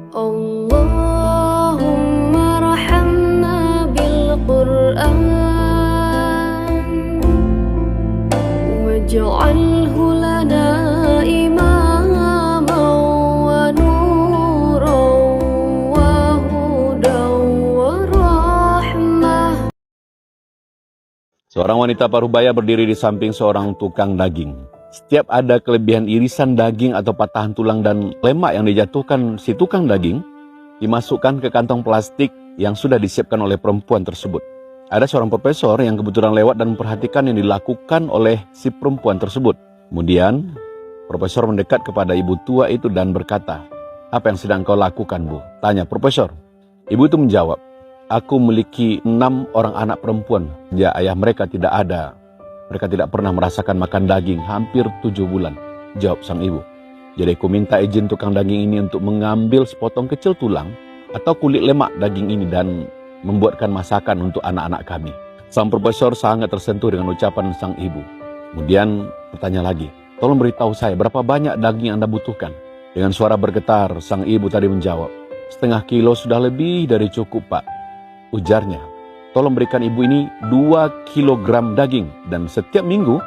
Allahumma rahamna bil Qur'an waj'alhu lana imaman wa nuran wa hudan wa rahmah. Seorang wanita parubaya berdiri di samping seorang tukang daging. Setiap ada kelebihan irisan daging atau patahan tulang dan lemak yang dijatuhkan si tukang daging, dimasukkan ke kantong plastik yang sudah disiapkan oleh perempuan tersebut. Ada seorang profesor yang kebetulan lewat dan memperhatikan yang dilakukan oleh si perempuan tersebut. Kemudian, profesor mendekat kepada ibu tua itu dan berkata, "Apa yang sedang kau lakukan, Bu?" Tanya profesor. Ibu itu menjawab, "Aku memiliki 6 orang anak perempuan. Ya, ayah mereka tidak ada. Mereka tidak pernah merasakan makan daging hampir 7 bulan. Jawab sang ibu. Jadi aku minta izin tukang daging ini untuk mengambil sepotong kecil tulang atau kulit lemak daging ini dan membuatkan masakan untuk anak-anak kami. Sang profesor sangat tersentuh dengan ucapan sang ibu. Kemudian bertanya lagi, "Tolong beritahu saya berapa banyak daging yang Anda butuhkan?" Dengan suara bergetar, sang ibu tadi menjawab, "Setengah kilo sudah lebih dari cukup, Pak," ujarnya. "Tolong berikan ibu ini 2 kilogram daging dan setiap minggu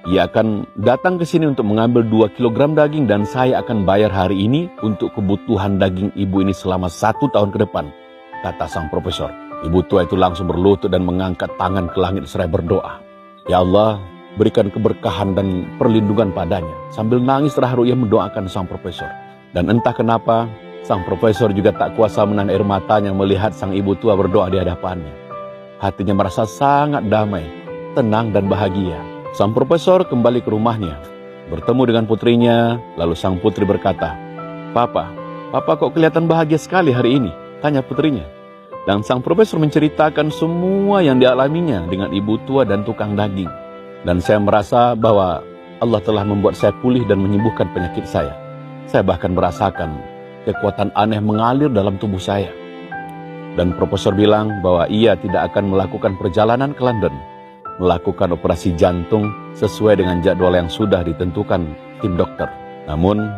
ia akan datang ke sini untuk mengambil 2 kilogram daging dan saya akan bayar hari ini untuk kebutuhan daging ibu ini selama 1 tahun ke depan," kata sang profesor. Ibu tua itu langsung berlutut dan mengangkat tangan ke langit seraya berdoa. "Ya Allah, berikan keberkahan dan perlindungan padanya." Sambil nangis terharu ia mendoakan sang profesor. Dan entah kenapa, sang profesor juga tak kuasa menahan air matanya melihat sang ibu tua berdoa di hadapannya. Hatinya merasa sangat damai, tenang dan bahagia. Sang profesor kembali ke rumahnya, bertemu dengan putrinya, lalu sang putri berkata, Papa kok kelihatan bahagia sekali hari ini?" tanya putrinya. Dan sang profesor menceritakan semua yang dialaminya dengan ibu tua dan tukang daging. "Dan saya merasa bahwa Allah telah membuat saya pulih dan menyembuhkan penyakit saya. Saya bahkan merasakan kekuatan aneh mengalir dalam tubuh saya." Dan profesor bilang bahwa ia tidak akan melakukan perjalanan ke London, melakukan operasi jantung sesuai dengan jadwal yang sudah ditentukan tim dokter. Namun,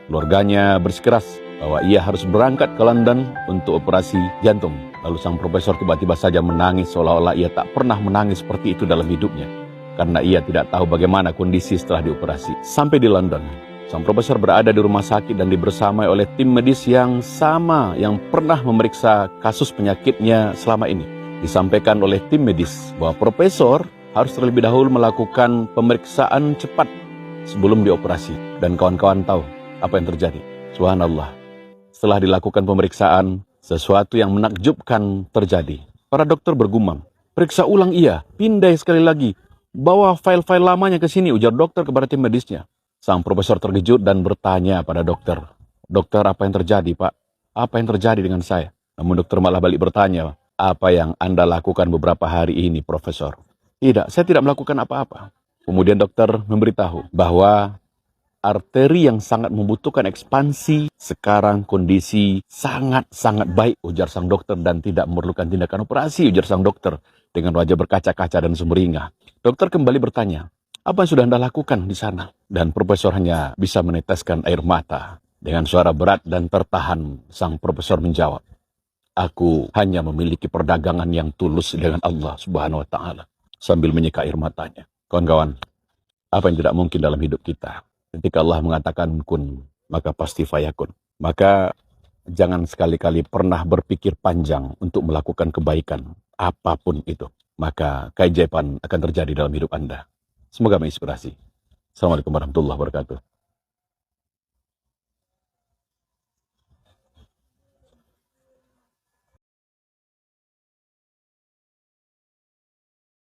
keluarganya bersikeras bahwa ia harus berangkat ke London untuk operasi jantung. Lalu sang profesor tiba-tiba saja menangis seolah-olah ia tak pernah menangis seperti itu dalam hidupnya, karena ia tidak tahu bagaimana kondisi setelah dioperasi. Sampai di London, sang profesor berada di rumah sakit dan dibersamai oleh tim medis yang sama yang pernah memeriksa kasus penyakitnya selama ini. Disampaikan oleh tim medis bahwa profesor harus terlebih dahulu melakukan pemeriksaan cepat sebelum dioperasi. Dan kawan-kawan tahu apa yang terjadi. Subhanallah. Setelah dilakukan pemeriksaan, sesuatu yang menakjubkan terjadi. Para dokter bergumam, "Periksa ulang ia, pindai sekali lagi. Bawa file-file lamanya ke sini," ujar dokter kepada tim medisnya. Sang profesor terkejut dan bertanya pada dokter, "Dokter, apa yang terjadi, Pak? Apa yang terjadi dengan saya?" Namun dokter malah balik bertanya, "Apa yang Anda lakukan beberapa hari ini, Profesor?" "Tidak, saya tidak melakukan apa-apa." Kemudian dokter memberitahu bahwa arteri yang sangat membutuhkan ekspansi sekarang kondisi sangat-sangat baik, ujar sang dokter, dan tidak memerlukan tindakan operasi, ujar sang dokter dengan wajah berkaca-kaca dan sumringah. Dokter kembali bertanya, "Apa yang sudah Anda lakukan di sana?" Dan profesor hanya bisa meneteskan air mata. Dengan suara berat dan tertahan, sang profesor menjawab, "Aku hanya memiliki perdagangan yang tulus dengan Allah Subhanahu wa Ta'ala," sambil menyeka air matanya. Kawan-kawan, apa yang tidak mungkin dalam hidup kita? Ketika Allah mengatakan kun, maka pasti fayakun. Maka jangan sekali-kali pernah berpikir panjang untuk melakukan kebaikan, apapun itu. Maka keajaiban akan terjadi dalam hidup Anda. Semoga menginspirasi. Assalamualaikum warahmatullahi wabarakatuh.